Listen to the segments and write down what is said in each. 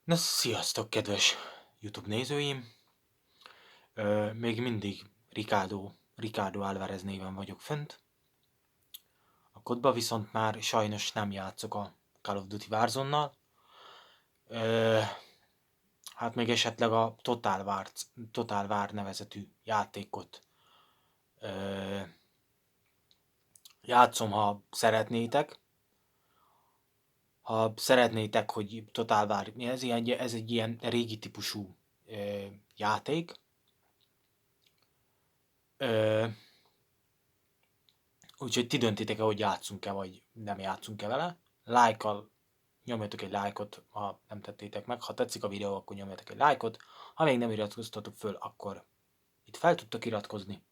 Na, sziasztok, kedves YouTube nézőim! Még mindig Ricardo Alvarez néven vagyok fönt. A kodba viszont már sajnos nem játszok a Call of Duty Warzone-nal. Hát még esetleg a Total War nevezetű játékot játszom, ha szeretnétek. Ha szeretnétek, hogy Total War, ez egy ilyen régi típusú játék. Úgyhogy ti döntitek-e, hogy játszunk-e, vagy nem játszunk-e vele. Like-kal nyomjatok egy lájkot, ha nem tettétek meg. Ha tetszik a videó, akkor nyomjatok egy lájkot. Ha még nem iratkoztatok föl, akkor itt fel tudtok iratkozni.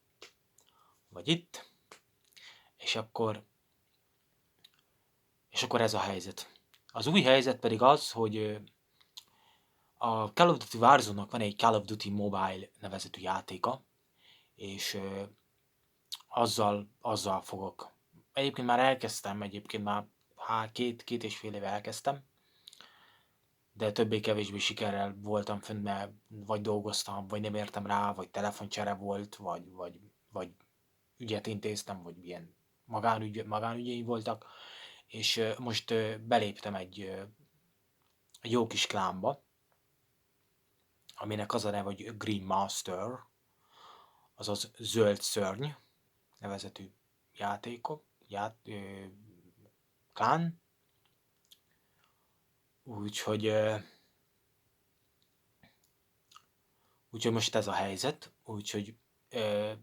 Vagy itt. És akkor ez a helyzet. Az új helyzet pedig az, hogy a Call of Duty Warzone-nak van egy Call of Duty Mobile nevezetű játéka, és azzal fogok. Egyébként már elkezdtem, két és fél éve elkezdtem, de többé-kevésbé sikerrel voltam fönn, mert vagy dolgoztam, vagy nem értem rá, vagy telefoncsere volt, vagy ügyet intéztem, vagy ilyen magánügyeim voltak, és most beléptem egy jó kis klánba, aminek az a neve, hogy Green Master, azaz Zöld Szörny nevezetű klán. Úgyhogy most ez a helyzet, úgyhogy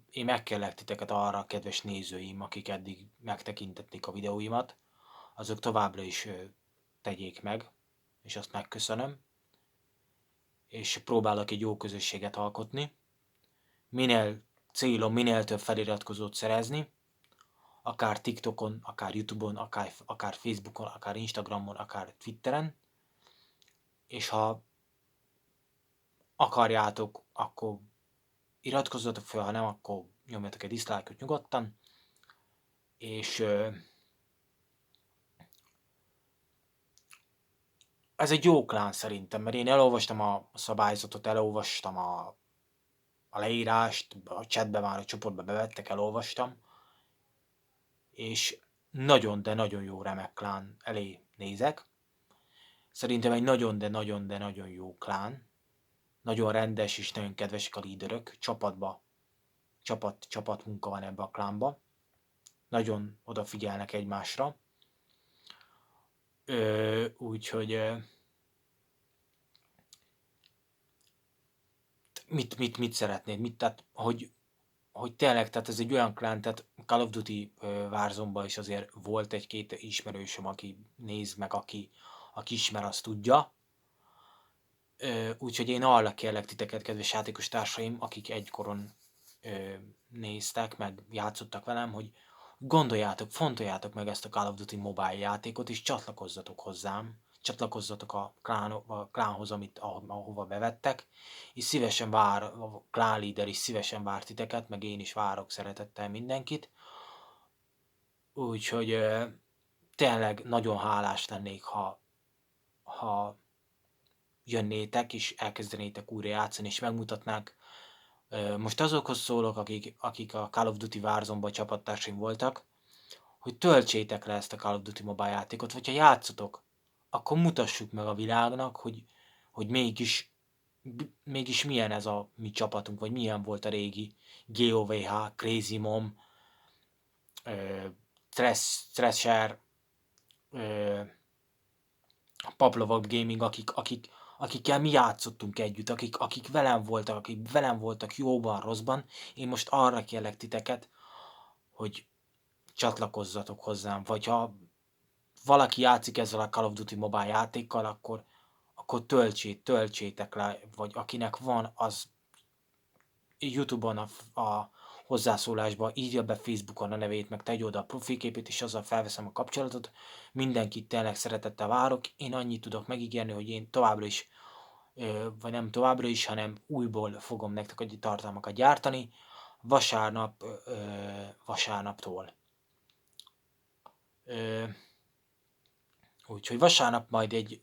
én megkérlek titeket arra, kedves nézőim, akik eddig megtekintették a videóimat, azok továbbra is tegyék meg, és azt megköszönöm, és próbálok egy jó közösséget alkotni. Minél több feliratkozót szerezni, akár TikTokon, akár YouTube-on, akár Facebookon, akár Instagramon, akár Twitteren, és ha akarjátok, akkor iratkozzatok fel, ha nem, akkor nyomjatok egy dislike-ot nyugodtan, és ez egy jó klán szerintem, mert én elolvastam a szabályzatot, elolvastam a leírást, a chatbe már a csoportba bevettek, elolvastam, és nagyon, de nagyon jó remek klán elé nézek. Szerintem egy nagyon, de nagyon jó klán. Nagyon rendes és nagyon kedvesek a líderök. Csapat munka van ebbe a klánba. Nagyon odafigyelnek egymásra. Úgyhogy mit szeretnéd? Tehát, hogy tényleg, tehát ez egy olyan klán, tehát Call of Duty Warzone-ban is azért volt egy-két ismerősöm, aki néz meg, aki ismer, azt tudja. Úgyhogy én arra kérlek titeket, kedves játékos társaim, akik egykoron néztek, meg játszottak velem, hogy fontoljátok meg ezt a Call of Duty Mobile játékot, és csatlakozzatok hozzám, csatlakozzatok a klánhoz, ahova bevettek, és szívesen a klán líder is szívesen vár titeket, meg én is várok szeretettel mindenkit. Úgyhogy tényleg nagyon hálás lennék, ha jönnétek, és elkezdenétek újra játszani, és megmutatnák. Most azokhoz szólok, akik a Call of Duty Warzone-ban csapattársaim voltak, hogy töltsétek le ezt a Call of Duty Mobile játékot, vagy ha játszotok, akkor mutassuk meg a világnak, hogy mégis milyen ez a mi csapatunk, vagy milyen volt a régi GOVH, Crazy Mom, Thrasher, Paplovok Gaming, akikkel mi játszottunk együtt, akik velem voltak jóban, rosszban. Én most arra kérlek titeket, hogy csatlakozzatok hozzám, vagy ha valaki játszik ezzel a Call of Duty Mobile játékkal, akkor töltsétek le, vagy akinek van, az YouTube-on a hozzászólásba írja be Facebookon a nevét, meg tegye oda a profilképét, és azzal felveszem a kapcsolatot. Mindenkit tényleg szeretettel várok. Én annyit tudok megígérni, hogy én továbbra is, vagy nem továbbra is, hanem újból fogom nektek a tartalmakat gyártani, vasárnaptól. Úgyhogy vasárnap majd egy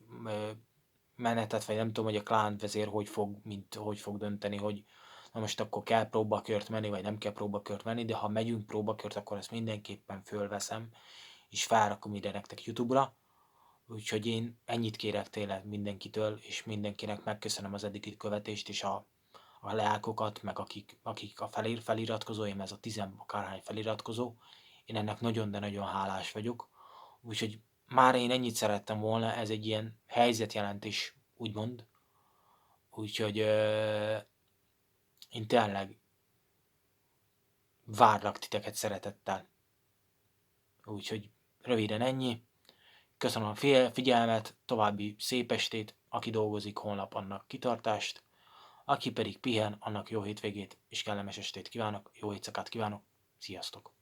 menetet, vagy nem tudom, hogy a klánvezér hogy fog dönteni, hogy na most akkor kell próbakört menni, vagy nem kell próbakört menni, de ha megyünk próbakört, akkor ezt mindenképpen fölveszem, és felrakom ide nektek YouTube-ra. Úgyhogy én ennyit kérek tényleg mindenkitől, és mindenkinek megköszönöm az eddigi követést, és a leákokat, meg akik a feliratkozóim, ez a 10 akárhány feliratkozó, én ennek nagyon, de nagyon hálás vagyok. Úgyhogy már én ennyit szerettem volna, ez egy ilyen helyzetjelentés, úgymond. Úgyhogy én tényleg várlak titeket szeretettel. Úgyhogy röviden ennyi. Köszönöm a figyelmet, további szép estét, aki dolgozik holnap, annak kitartást, aki pedig pihen, annak jó hétvégét és kellemes estét kívánok, jó éjszakát kívánok, sziasztok!